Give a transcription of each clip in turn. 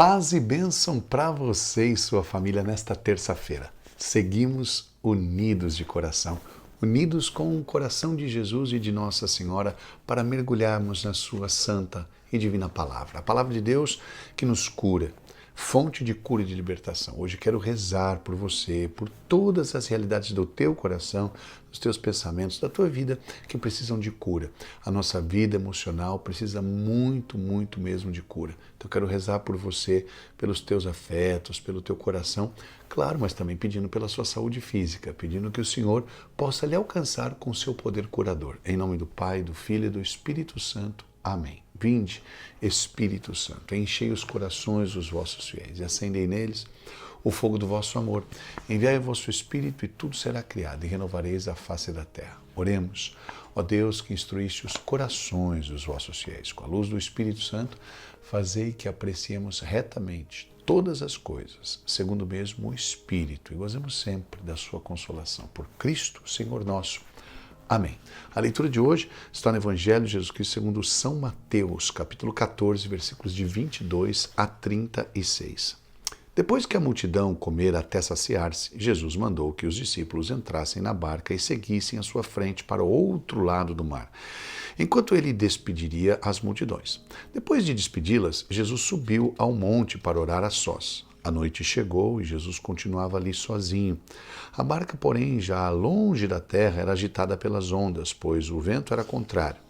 Paz e bênção para você e sua família nesta terça-feira. Seguimos unidos de coração, unidos com o coração de Jesus e de Nossa Senhora para mergulharmos na sua santa e divina palavra. A palavra de Deus que nos cura, fonte de cura e de libertação. Hoje quero rezar por você, por todas as realidades do teu coração, dos teus pensamentos, da tua vida que precisam de cura. A nossa vida emocional precisa muito mesmo de cura. Então quero rezar por você, pelos teus afetos, pelo teu coração, claro, mas também pedindo pela sua saúde física, pedindo que o Senhor possa lhe alcançar com o seu poder curador. Em nome do Pai, do Filho e do Espírito Santo. Amém. Vinde, Espírito Santo, enchei os corações dos vossos fiéis e acendei neles o fogo do vosso amor. Enviai o vosso Espírito e tudo será criado e renovareis a face da terra. Oremos. Ó Deus, que instruíste os corações dos vossos fiéis, com a luz do Espírito Santo, fazei que apreciemos retamente todas as coisas, segundo o mesmo Espírito, e gozemos sempre da sua consolação. Por Cristo, Senhor nosso. Amém. A leitura de hoje está no Evangelho de Jesus Cristo segundo São Mateus, capítulo 14, versículos de 22 a 36. Depois que a multidão comera até saciar-se, Jesus mandou que os discípulos entrassem na barca e seguissem à sua frente para o outro lado do mar, enquanto ele despediria as multidões. Depois de despedi-las, Jesus subiu ao monte para orar a sós. A noite chegou e Jesus continuava ali sozinho. A barca, porém, já longe da terra, era agitada pelas ondas, pois o vento era contrário.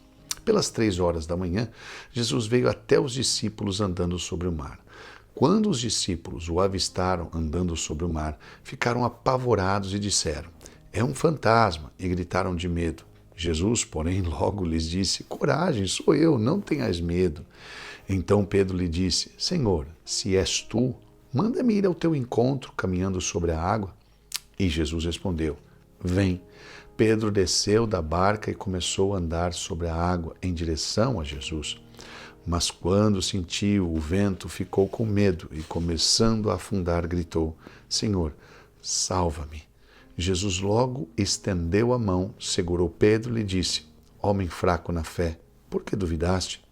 Pelas 3 horas da manhã, Jesus veio até os discípulos andando sobre o mar. Quando os discípulos o avistaram andando sobre o mar, ficaram apavorados e disseram: "É um fantasma!" e gritaram de medo. Jesus, porém, logo lhes disse: "Coragem, sou eu, não tenhais medo." Então Pedro lhe disse: "Senhor, se és tu, manda-me ir ao teu encontro, caminhando sobre a água." E Jesus respondeu: "Vem." Pedro desceu da barca e começou a andar sobre a água em direção a Jesus. Mas quando sentiu o vento, ficou com medo e, começando a afundar, gritou: "Senhor, salva-me." Jesus logo estendeu a mão, segurou Pedro e lhe disse: "Homem fraco na fé, por que duvidaste?"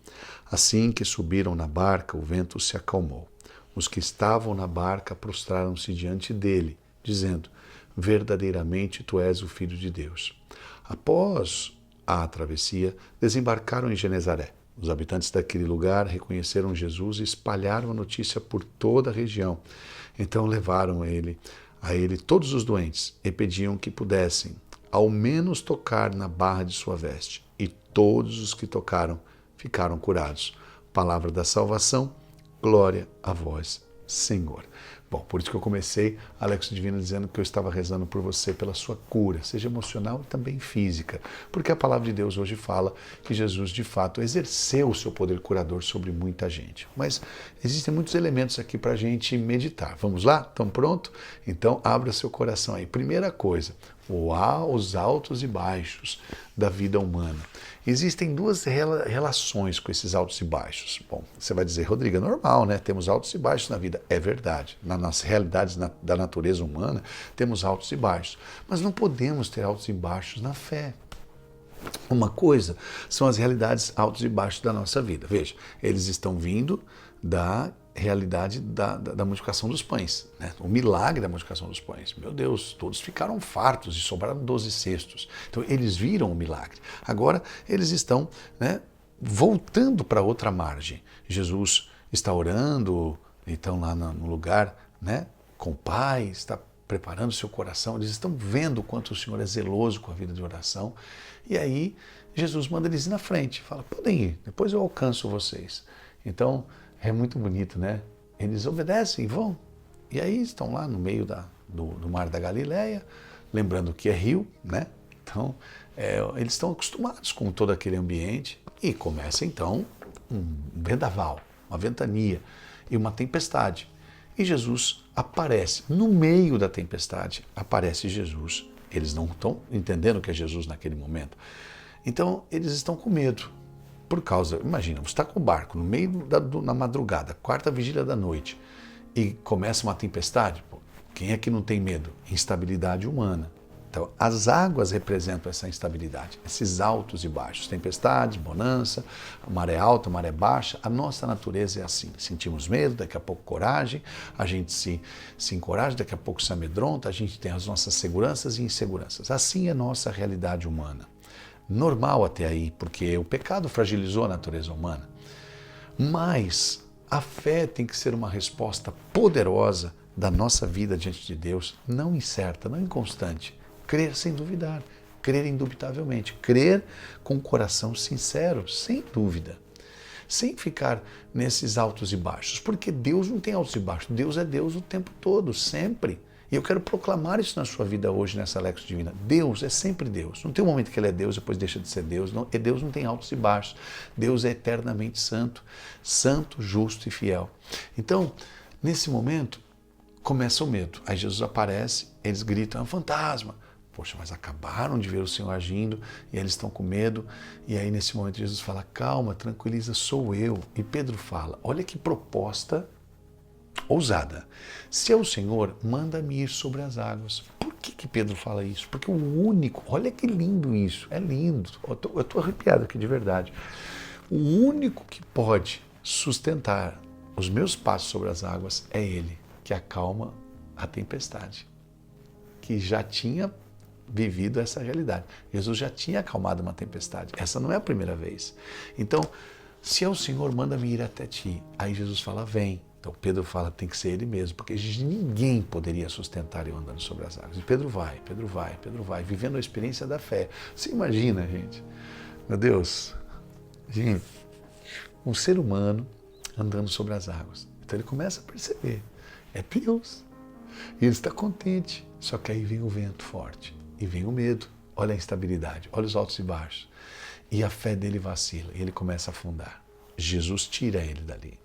Assim que subiram na barca, o vento se acalmou. Os que estavam na barca prostraram-se diante dele, dizendo: "Verdadeiramente tu és o Filho de Deus." Após a travessia, desembarcaram em Genezaré. Os habitantes daquele lugar reconheceram Jesus e espalharam a notícia por toda a região. Então levaram a ele todos os doentes e pediam que pudessem, ao menos, tocar na barra de sua veste. E todos os que tocaram ficaram curados. Palavra da salvação. Glória a vós, Senhor. Bom, por isso que eu comecei a Lexio Divina dizendo que eu estava rezando por você, pela sua cura, seja emocional e também física, porque a palavra de Deus hoje fala que Jesus, de fato, exerceu o seu poder curador sobre muita gente. Mas existem muitos elementos aqui para a gente meditar. Vamos lá? Estão prontos? Então, abra seu coração aí. Primeira coisa, os altos e baixos da vida humana. Existem duas relações com esses altos e baixos. Bom, você vai dizer: "Rodrigo, é normal, né? Temos altos e baixos na vida." É verdade. Nas realidades da natureza humana, temos altos e baixos. Mas não podemos ter altos e baixos na fé. Uma coisa são as realidades altos e baixos da nossa vida. Veja, eles estão vindo da realidade da multiplicação dos pães, né? O milagre da multiplicação dos pães. Meu Deus, todos ficaram fartos e sobraram 12 cestos. Então, eles viram o milagre. Agora, eles estão, né, voltando para outra margem. Jesus está orando, então lá no lugar, né, com o Pai, está preparando seu coração. Eles estão vendo o quanto o Senhor é zeloso com a vida de oração. E aí, Jesus manda eles ir na frente. Fala: "Podem ir, depois eu alcanço vocês." Então, é muito bonito, né? Eles obedecem e vão. E aí estão lá no meio do mar da Galileia, lembrando que é rio, né? Então, eles estão acostumados com todo aquele ambiente e começa então um vendaval, uma ventania e uma tempestade. E Jesus aparece no meio da tempestade. Aparece Jesus. Eles não estão entendendo que é Jesus naquele momento. Então, eles estão com medo. Por causa, imagina, você está com o barco no meio na madrugada, 4ª vigília da noite, e começa uma tempestade. Pô, quem é que não tem medo? Instabilidade humana. Então, as águas representam essa instabilidade, esses altos e baixos, tempestades, bonança, maré alta, maré baixa. A nossa natureza é assim. Sentimos medo, daqui a pouco coragem, a gente se encoraja, daqui a pouco se amedronta, a gente tem as nossas seguranças e inseguranças. Assim é a nossa realidade humana. Normal até aí, porque o pecado fragilizou a natureza humana. Mas a fé tem que ser uma resposta poderosa da nossa vida diante de Deus, não incerta, não inconstante. Crer sem duvidar, crer indubitavelmente, crer com o coração sincero, sem dúvida, sem ficar nesses altos e baixos, porque Deus não tem altos e baixos, Deus é Deus o tempo todo, sempre. E eu quero proclamar isso na sua vida hoje, nessa Lexio Divina. Deus é sempre Deus. Não tem um momento que Ele é Deus, depois deixa de ser Deus. Não, Deus não tem altos e baixos. Deus é eternamente santo, santo, justo e fiel. Então, nesse momento, começa o medo. Aí Jesus aparece, eles gritam, é um fantasma. Poxa, mas acabaram de ver o Senhor agindo e eles estão com medo. E aí, nesse momento, Jesus fala, calma, tranquiliza, sou eu. E Pedro fala, olha que proposta ousada. Se é o Senhor, manda-me ir sobre as águas. Por que Pedro fala isso? Porque o único, olha que lindo isso, é lindo. Eu estou arrepiado aqui de verdade. O único que pode sustentar os meus passos sobre as águas é Ele, que acalma a tempestade, que já tinha vivido essa realidade. Jesus já tinha acalmado uma tempestade. Essa não é a primeira vez. Então, se é o Senhor, manda-me ir até ti. Aí Jesus fala, vem. Então Pedro fala, tem que ser ele mesmo, porque ninguém poderia sustentar eu andando sobre as águas. E Pedro vai, vivendo a experiência da fé. Você imagina, gente, meu Deus, gente, um ser humano andando sobre as águas. Então ele começa a perceber, é Deus. E ele está contente, só que aí vem o vento forte, e vem o medo, olha a instabilidade, olha os altos e baixos. E a fé dele vacila, e ele começa a afundar. Jesus tira ele dali.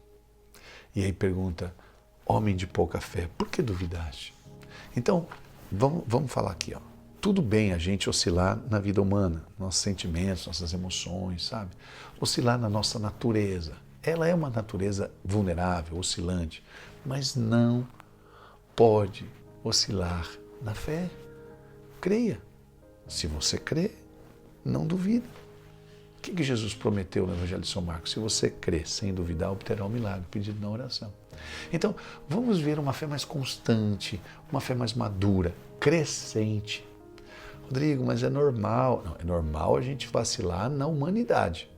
E aí pergunta, homem de pouca fé, por que duvidaste? Então, vamos falar aqui, ó. Tudo bem a gente oscilar na vida humana, nossos sentimentos, nossas emoções, sabe? Oscilar na nossa natureza. Ela é uma natureza vulnerável, oscilante, mas não pode oscilar na fé. Creia. Se você crê, não duvida. O que Jesus prometeu no Evangelho de São Marcos? Se você crer sem duvidar, obterá um milagre pedido na oração. Então, vamos ver uma fé mais constante, uma fé mais madura, crescente. Rodrigo, mas é normal. Não, é normal a gente vacilar na humanidade.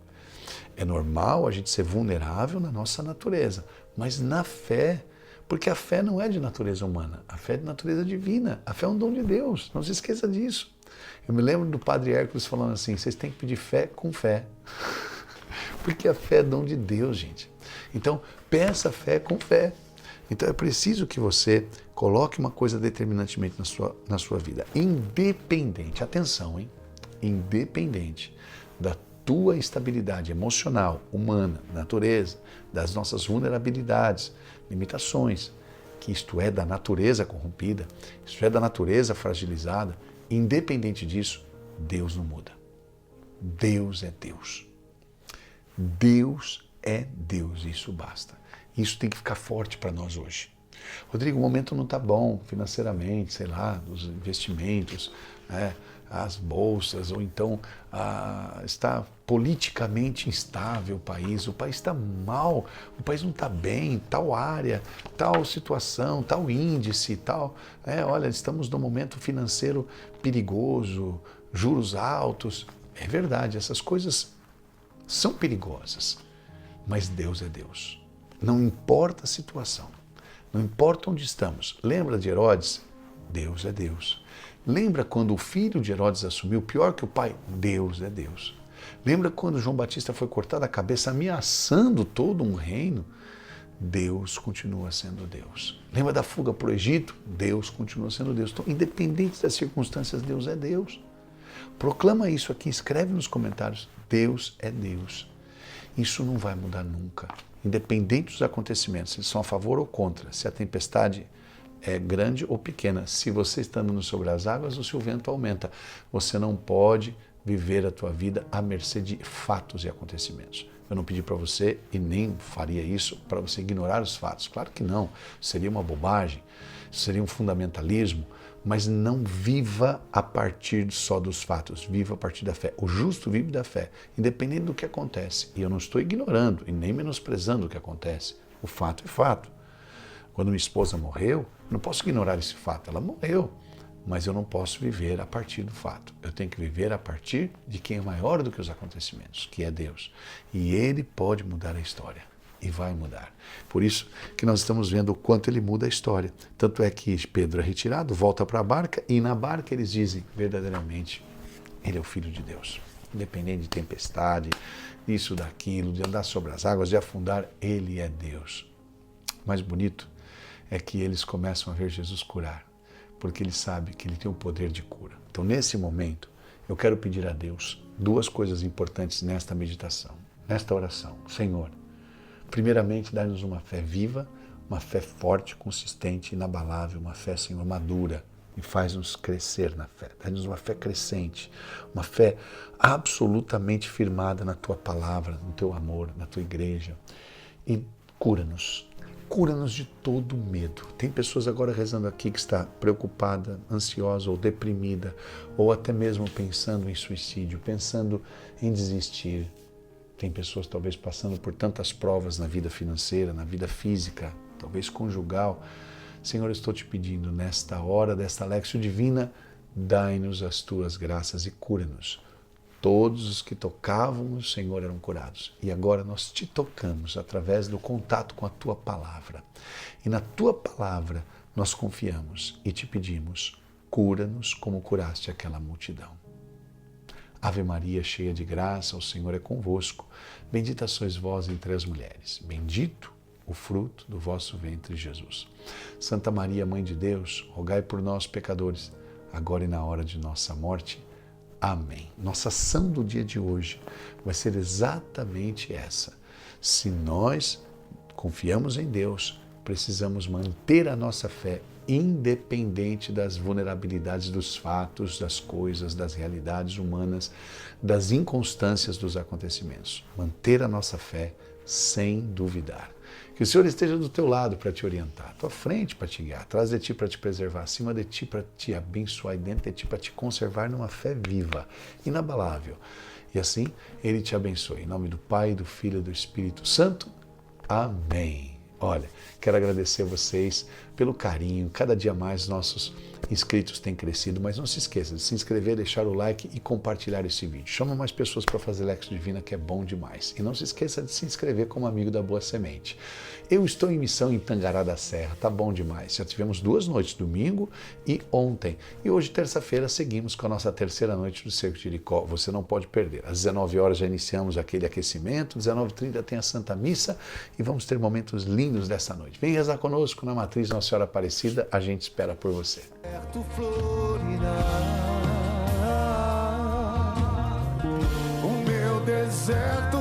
É normal a gente ser vulnerável na nossa natureza. Mas na fé, porque a fé não é de natureza humana, a fé é de natureza divina. A fé é um dom de Deus, não se esqueça disso. Eu me lembro do padre Hércules falando assim, vocês têm que pedir fé com fé. Porque a fé é dom de Deus, gente. Então, peça fé com fé. Então, é preciso que você coloque uma coisa determinantemente na sua vida. Independente, atenção, hein? Independente da tua estabilidade emocional, humana, natureza, das nossas vulnerabilidades, limitações, que isto é da natureza corrompida, isto é da natureza fragilizada, independente disso, Deus não muda. Deus é Deus. Deus é Deus, isso basta. Isso tem que ficar forte para nós hoje. Rodrigo, o momento não está bom financeiramente, sei lá, os investimentos, né, as bolsas, ou então está politicamente instável o país está mal, o país não está bem, tal área, tal situação, tal índice, tal. Olha, estamos num momento financeiro perigoso, juros altos. É verdade, essas coisas são perigosas, mas Deus é Deus. Não importa a situação, não importa onde estamos. Lembra de Herodes? Deus é Deus. Lembra quando o filho de Herodes assumiu, pior que o pai? Deus é Deus. Lembra quando João Batista foi cortado a cabeça ameaçando todo um reino? Deus continua sendo Deus. Lembra da fuga para o Egito? Deus continua sendo Deus. Então, independente das circunstâncias, Deus é Deus. Proclama isso aqui, escreve nos comentários. Deus é Deus. Isso não vai mudar nunca. Independente dos acontecimentos, se eles são a favor ou contra, se a tempestade é grande ou pequena, se você está andando sobre as águas ou se o vento aumenta, você não pode viver a tua vida à mercê de fatos e acontecimentos. Eu não pedi para você, e nem faria isso, para você ignorar os fatos. Claro que não, seria uma bobagem. Isso seria um fundamentalismo, mas não viva a partir só dos fatos, viva a partir da fé. O justo vive da fé, independente do que acontece. E eu não estou ignorando e nem menosprezando o que acontece. O fato é fato. Quando minha esposa morreu, eu não posso ignorar esse fato. Ela morreu, mas eu não posso viver a partir do fato. Eu tenho que viver a partir de quem é maior do que os acontecimentos, que é Deus. E Ele pode mudar a história. E vai mudar. Por isso que nós estamos vendo o quanto ele muda a história. Tanto é que Pedro é retirado, volta para a barca, e na barca eles dizem, verdadeiramente, ele é o Filho de Deus. Independente de tempestade, disso, daquilo, de andar sobre as águas, de afundar, ele é Deus. O mais bonito é que eles começam a ver Jesus curar, porque ele sabe que ele tem o poder de cura. Então, nesse momento, eu quero pedir a Deus duas coisas importantes nesta meditação, nesta oração. Senhor, primeiramente, dá-nos uma fé viva, uma fé forte, consistente, inabalável, uma fé, Senhor, madura, e faz-nos crescer na fé. Dá-nos uma fé crescente, uma fé absolutamente firmada na Tua palavra, no Teu amor, na Tua igreja. E cura-nos. Cura-nos de todo medo. Tem pessoas agora rezando aqui que está preocupada, ansiosa ou deprimida, ou até mesmo pensando em suicídio, pensando em desistir. Tem pessoas talvez passando por tantas provas na vida financeira, na vida física, talvez conjugal. Senhor, eu estou te pedindo nesta hora desta Léxio Divina, dai-nos as tuas graças e cura-nos. Todos os que tocavam o Senhor eram curados. E agora nós te tocamos através do contato com a tua palavra. E na tua palavra nós confiamos e te pedimos, cura-nos como curaste aquela multidão. Ave Maria, cheia de graça, o Senhor é convosco. Bendita sois vós entre as mulheres. Bendito o fruto do vosso ventre, Jesus. Santa Maria, Mãe de Deus, rogai por nós, pecadores, agora e na hora de nossa morte. Amém. Nossa ação do dia de hoje vai ser exatamente essa. Se nós confiamos em Deus, precisamos manter a nossa fé independente das vulnerabilidades dos fatos, das coisas, das realidades humanas, das inconstâncias dos acontecimentos. Manter a nossa fé sem duvidar. Que o Senhor esteja do teu lado para te orientar, à tua frente para te guiar, atrás de ti para te preservar, acima de ti para te abençoar e dentro de ti para te conservar numa fé viva, inabalável. E assim, Ele te abençoe. Em nome do Pai, do Filho e do Espírito Santo. Amém. Olha, quero agradecer a vocês pelo carinho. Cada dia mais nossos inscritos têm crescido, mas não se esqueça de se inscrever, deixar o like e compartilhar esse vídeo. Chama mais pessoas para fazer Léxio Divina, que é bom demais. E não se esqueça de se inscrever como amigo da Boa Semente. Eu estou em missão em Tangará da Serra, tá bom demais. Já tivemos 2 noites, domingo e ontem. E hoje, terça-feira, seguimos com a nossa terceira noite do Cerco de Jericó. Você não pode perder. Às 19 horas já iniciamos aquele aquecimento, 19h30 tem a Santa Missa e vamos ter momentos lindos dessa noite. Vem rezar conosco na Matriz Nossa Senhora Aparecida, a gente espera por você. O meu deserto